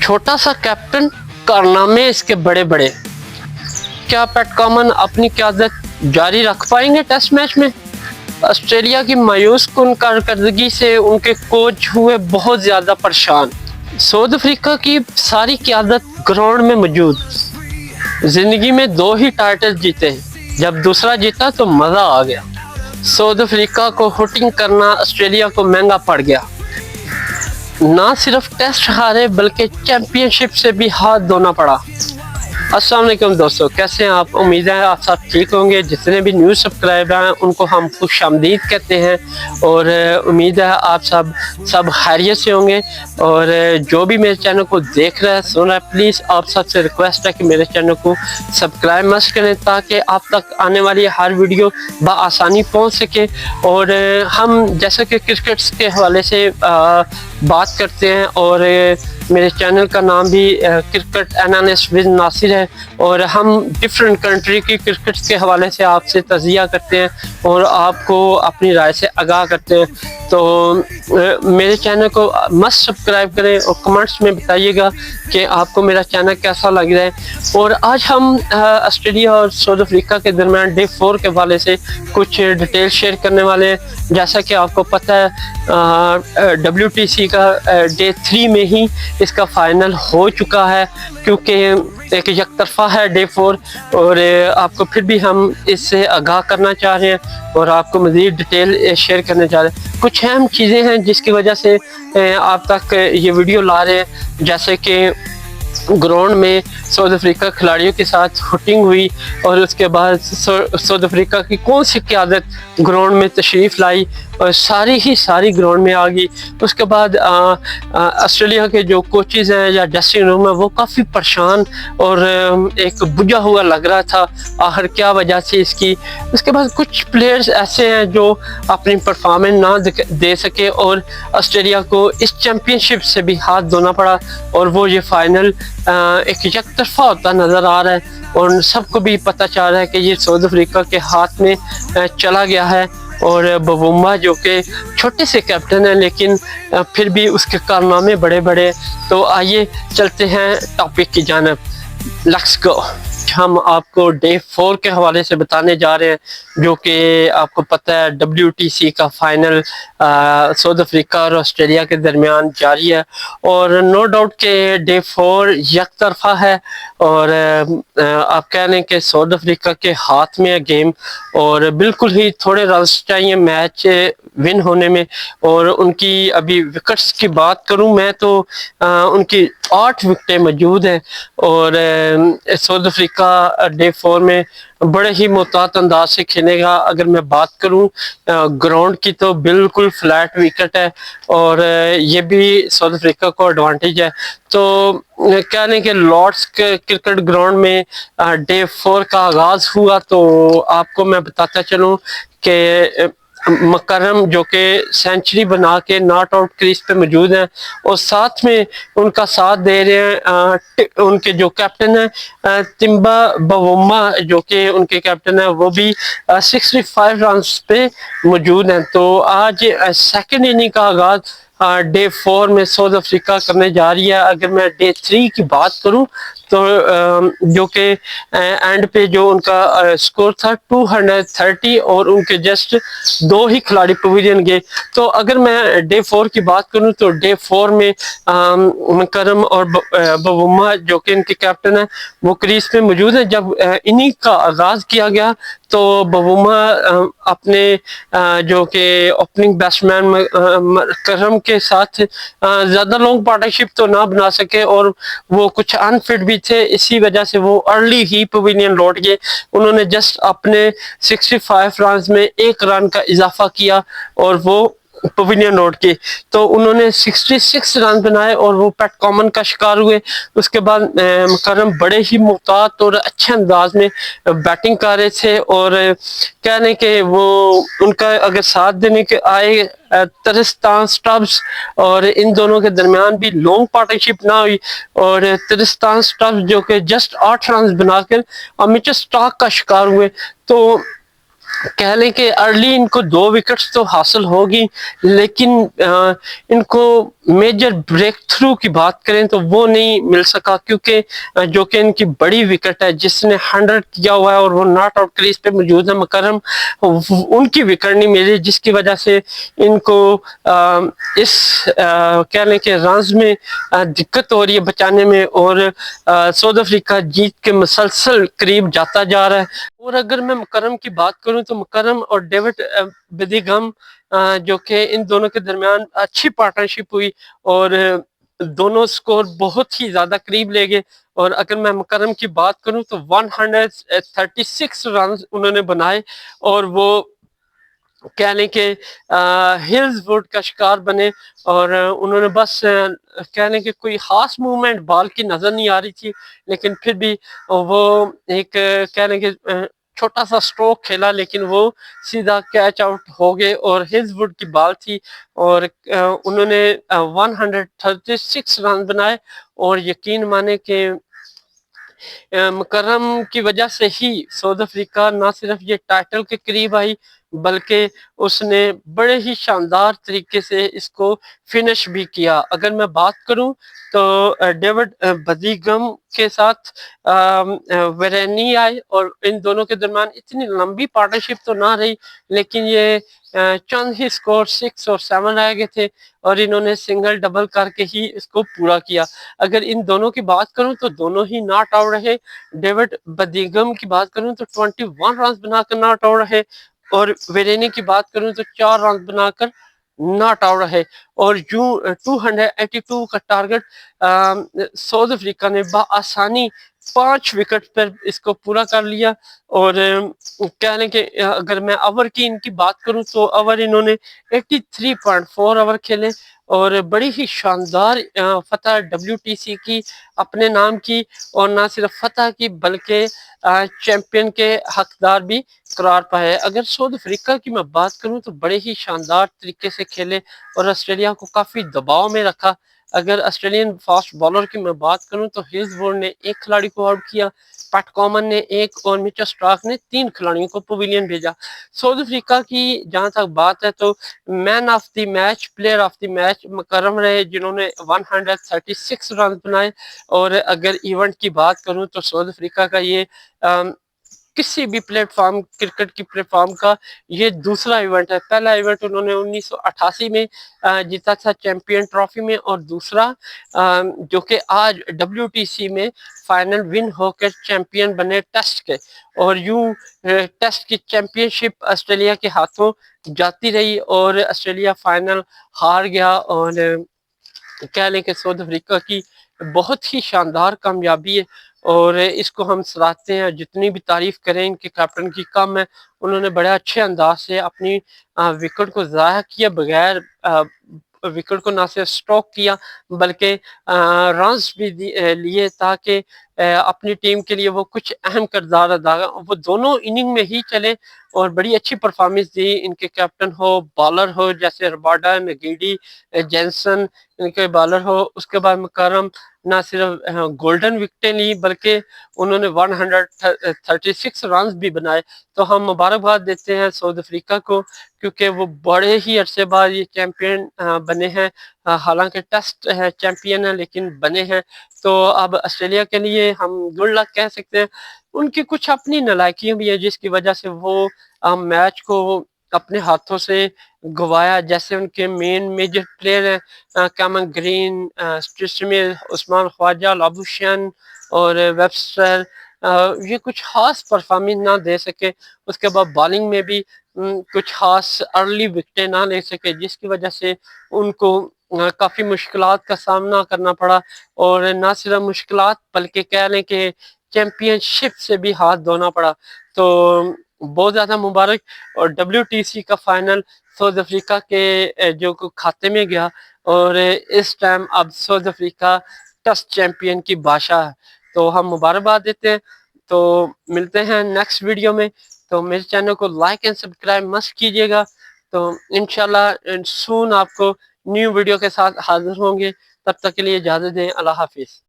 छोटा सा कैप्टन, कारनामे इसके बड़े बड़े। क्या पैट कॉमन अपनी क़यादत जारी रख पाएंगे टेस्ट मैच में? ऑस्ट्रेलिया की मायूस कुन कारकर्दगी से उनके कोच हुए बहुत ज़्यादा परेशान। साउथ अफ्रीका की सारी क़यादत ग्राउंड में मौजूद। ज़िंदगी में 2 ही टाइटल जीते हैं, जब दूसरा जीता तो मज़ा आ गया। साउथ अफ्रीका को हुटिंग करना ऑस्ट्रेलिया को महंगा पड़ गया। ना सिर्फ टेस्ट हारे बल्कि चैंपियनशिप से भी हाथ धोना पड़ा। अस्सलाम वालेकुम दोस्तों, कैसे हैं आप? उम्मीद है आप सब ठीक होंगे। जितने भी न्यू सब्सक्राइबर हैं उनको हम खुशामदीद कहते हैं और उम्मीद है आप सब खैरियत से होंगे। और जो भी मेरे चैनल को देख रहा है सुन रहा है, प्लीज़ आप सबसे रिक्वेस्ट है कि मेरे चैनल को सब्सक्राइब मस्ट करें ताकि आप तक आने वाली हर वीडियो बआसानी पहुँच सके। और हम जैसे कि क्रिकेट के हवाले से बात करते हैं और मेरे चैनल का नाम भी क्रिकेट एनालिस्ट विद नासिर है और हम डिफरेंट कंट्री की क्रिकेट के हवाले से आपसे तज़किया करते हैं और आपको अपनी राय से आगाह करते हैं। तो मेरे चैनल को मस्ट सब्सक्राइब करें और कमेंट्स में बताइएगा कि आपको मेरा चैनल कैसा लग रहा है। और आज हम ऑस्ट्रेलिया और साउथ अफ्रीका के दरमियान डे 4 के हवाले से कुछ डिटेल शेयर करने वाले हैं। जैसा कि आपको पता है WTC का डे 3 में ही इसका फाइनल हो चुका है, क्योंकि एक तरफा है डे 4। और आपको फिर भी हम इससे आगाह करना चाह रहे हैं और आपको मज़ीद डिटेल शेयर करने चाह रहे हैं। कुछ अहम चीज़ें हैं जिसकी वजह से आप तक ये वीडियो ला रहे हैं, जैसे कि ग्राउंड में साउथ अफ्रीका खिलाड़ियों के साथ हुटिंग हुई और उसके बाद साउथ अफ्रीका की कौन सी क़यादत ग्राउंड में तशरीफ़ लाई और सारी ग्राउंड में आ गई। उसके बाद ऑस्ट्रेलिया के जो कोचेज़ हैं या ड्रेसिंग रूम है वो काफ़ी परेशान और एक बुझा हुआ लग रहा था, आखिर क्या वजह से इसकी। उसके बाद कुछ प्लेयर्स ऐसे हैं जो अपनी परफॉर्मेंस ना दे सके और ऑस्ट्रेलिया को इस चैम्पियनशिप से भी हाथ धोना पड़ा और वो ये फाइनल एक तरफा होता नज़र आ रहा है और सबको भी पता चल रहा है कि ये साउथ अफ्रीका के हाथ में चला गया है। और बवुम्मा जो कि छोटे से कैप्टन है लेकिन फिर भी उसके कारनामे बड़े बड़े। तो आइए चलते हैं टॉपिक की जानिब, लेट्स गो। हम आपको डे 4 के हवाले से बताने जा रहे हैं, जो कि आपको पता है WTC का फाइनल साउथ अफ्रीका और ऑस्ट्रेलिया के दरमियान जारी है। और नो डाउट के डे 4 एक तरफा है और आप कह रहे हैं कि साउथ अफ्रीका के हाथ में है गेम और बिल्कुल ही थोड़े रन्स चाहिए मैच विन होने में। और उनकी अभी विकेट्स की बात करूं मैं तो उनकी 8 विकेटें मौजूद हैं और साउथ अफ्रीका डे 4 में बड़े ही मुहतात अंदाज से खेलेगा। अगर मैं बात करूं ग्राउंड की तो बिल्कुल फ्लैट विकेट है और ये भी साउथ अफ्रीका को एडवांटेज है। तो कह रहे हैं कि लॉर्ड्स के क्रिकेट ग्राउंड में डे 4 का आगाज हुआ। तो आपको मैं बताता चलूं कि मकरम जो कि सेंचुरी बना के नॉट आउट क्रीज पे मौजूद हैं और साथ में उनका साथ दे रहे हैं उनके जो कैप्टन हैं तिम्बा बवुम्मा, जो कि उनके कैप्टन हैं, वो भी 65 रन पे मौजूद हैं। तो आज सेकंड इनिंग का आगाज डे 4 में साउथ अफ्रीका करने जा रही है। अगर मैं डे 3 की बात करूं तो जो कि एंड पे जो उनका स्कोर था 230 और उनके जस्ट 2 ही खिलाड़ी पवेलियन गए। तो अगर मैं डे 4 की बात करूं तो डे 4 में करम और बवुम्मा जो कि इनके कैप्टन है वो क्रीज पे मौजूद है। जब इनिंग का आगाज किया गया तो बवुम्मा अपने जो कि ओपनिंग बैट्समैन करम के साथ ज़्यादा लॉन्ग पार्टनरशिप तो ना बना सके और वो कुछ अनफिट भी थे, इसी वजह से वो अर्ली ही पवेलियन लौट गए। उन्होंने जस्ट अपने 65 रन में 1 रन का इजाफा किया और वो पवेलियन लौट के तो उन्होंने 66 रन बनाए और वो पैट कॉमन का शिकार हुए। उसके बाद करम बड़े ही मुहतात और अच्छे अंदाज में बैटिंग कर रहे थे और कह रहे कि वो उनका अगर साथ देने के आए तरिस्तान स्टब्स और इन दोनों के दरमियान भी लॉन्ग पार्टनरशिप ना हुई और तरिस्तान स्टब्स जो कि जस्ट 8 रन बनाकर मिचेल स्टार्क का शिकार हुए। तो कह लें कि अर्ली इनको 2 विकेट्स तो हासिल होगी लेकिन इनको मेजर ब्रेक थ्रू की बात करें तो वो नहीं मिल सका, क्योंकि जो कि इनकी बड़ी विकेट है जिसने 100 किया हुआ है और वो नॉट आउट क्रीज पे मौजूद है मुकर्रम, उनकी विकेट नहीं मिली, जिसकी वजह से इनको इस कह लें कि रन्स में दिक्कत हो रही है बचाने में, और साउथ अफ्रीका जीत के मुसलसल करीब जाता जा रहा है। और अगर मैं मुकर्रम की बात करूं तो मुकर्रम और डेविड बेदिगम जो कि इन दोनों के दरमियान अच्छी पार्टनरशिप हुई, और दोनों स्कोर बहुत ही ज्यादा करीब ले गए। और अगर मैं मुकर्रम की बात करूं तो 136 रन उन्होंने बनाए, और वो कह लें कि हिल्सवुड का शिकार बने, और उन्होंने बस कह लें कि कोई खास मूवमेंट बॉल की नजर नहीं आ रही थी, लेकिन फिर भी वो एक कह लें कि छोटा सा स्ट्रोक खेला, लेकिन वो सीधा कैच आउट हो गए, और हिल्सवुड की बॉल थी, और उन्होंने 136 रन बनाए। और यकीन माने कि मुकर्रम की वजह से ही साउथ अफ्रीका ना सिर्फ ये टाइटल के करीब आई, बल्कि उसने बड़े ही शानदार तरीके से इसको फिनिश भी किया। अगर मैं बात करूं तो डेविड बदिगम के साथ वेरेनी आए, और इन दोनों के दरमियान इतनी लंबी पार्टनरशिप तो ना रही, लेकिन ये चंद ही स्कोर 6 और 7 रह गए थे, और इन्होंने सिंगल डबल करके ही इसको पूरा किया। अगर इन दोनों की बात करूं तो दोनों ही नॉट आउट रहे। डेविड बदिगम की बात करूं तो 21 रन बनाकर नॉट आउट रहे, और वेरेनी की बात करूं तो 4 रन बनाकर नॉट आउट रहे। और यूं 282 का टारगेट साउथ अफ्रीका ने बआसानी 5 विकेट पर इसको पूरा कर लिया। और कह लें कि अगर मैं ओवर की इनकी बात करूं तो ओवर इन्होंने 83.4 ओवर खेले, और बड़ी ही शानदार फतह WTC की अपने नाम की, और ना सिर्फ फतह की बल्कि चैंपियन के हकदार भी करार पाए। अगर साउथ अफ्रीका की मैं बात करूं तो बड़े ही शानदार तरीके से खेले, और ऑस्ट्रेलिया को काफी दबाव में रखा। अगर ऑस्ट्रेलियन फास्ट बॉलर की मैं बात करूं तो हिल्सवुड ने एक खिलाड़ी को आउट किया, पैट कॉमन ने एक, और मिचेल स्टार्क ने 3 खिलाड़ियों को पवेलियन भेजा। साउथ अफ्रीका की जहां तक बात है तो man of the match, player of the match Mukarram रहे, जिन्होंने 136 रन बनाए। और अगर इवेंट की बात करूं तो साउथ अफ्रीका का ये किसी भी प्लेटफॉर्म, क्रिकेट की प्लेटफॉर्म का ये दूसरा इवेंट है। पहला इवेंट उन्होंने 1988 में जीता था चैंपियन ट्रॉफी में, और दूसरा जो कि आज WTC में फाइनल विन होकर चैंपियन बने टेस्ट के। और यूं टेस्ट की चैंपियनशिप ऑस्ट्रेलिया के हाथों जाती रही, और ऑस्ट्रेलिया फाइनल हार गया। और कह लें कि साउथ अफ्रीका की बहुत ही शानदार कामयाबी है, और इसको हम सराहते हैं। जितनी भी तारीफ करें इनके कैप्टन की कम है। उन्होंने बड़े अच्छे अंदाज से अपनी विकेट को ज़ाया किया बगैर, विकेट को ना सिर्फ स्ट्रोक किया बल्कि रन्स भी लिए, ताकि अपनी टीम के लिए वो कुछ अहम किरदार अदा, वो दोनों इनिंग में ही चले, और बड़ी अच्छी परफॉर्मेंस दी। इनके कैप्टन हो, बॉलर हो जैसे रबाडा, नगीडी, जेंसन, इनके बॉलर हो, उसके बाद मुकर्रम ना सिर्फ गोल्डन विकेटें ली बल्कि उन्होंने 136 रन भी बनाए। तो हम मुबारकबाद देते हैं साउथ अफ्रीका को, क्योंकि वो बड़े ही अरसे बाद ये चैंपियन बने हैं। हालांकि टेस्ट है चैंपियन है, लेकिन बने हैं। तो अब ऑस्ट्रेलिया के लिए हम गुड लक कह सकते हैं। उनकी कुछ अपनी नालायकियां भी है, जिसकी वजह से वो मैच को अपने हाथों से गवाया। जैसे उनके मेन मेजर प्लेयर हैं कैमन ग्रीन, स्टिस्मिल, उस्मान ख्वाजा, लाबुशन और वेबस्टर, ये कुछ खास परफॉर्मेंस ना दे सके। उसके बाद बॉलिंग में भी कुछ खास अर्ली विकेटें ना ले सके, जिसकी वजह से उनको काफ़ी मुश्किलात का सामना करना पड़ा। और ना सिर्फ मुश्किलात बल्कि कह लें कि चैंपियनशिप से भी हाथ धोना पड़ा। तो बहुत ज़्यादा मुबारक। और WTC का फाइनल साउथ अफ्रीका के जो खाते में गया, और इस टाइम अब साउथ अफ्रीका टेस्ट चैंपियन की बादशाह है। तो हम मुबारकबाद देते हैं। तो मिलते हैं नेक्स्ट वीडियो में। तो मेरे चैनल को लाइक एंड सब्सक्राइब मस्ट कीजिएगा। तो इंशाल्लाह सून आपको न्यू वीडियो के साथ हाजिर होंगे। तब तक के लिए इजाज़त दें। अल्लाह हाफिज़।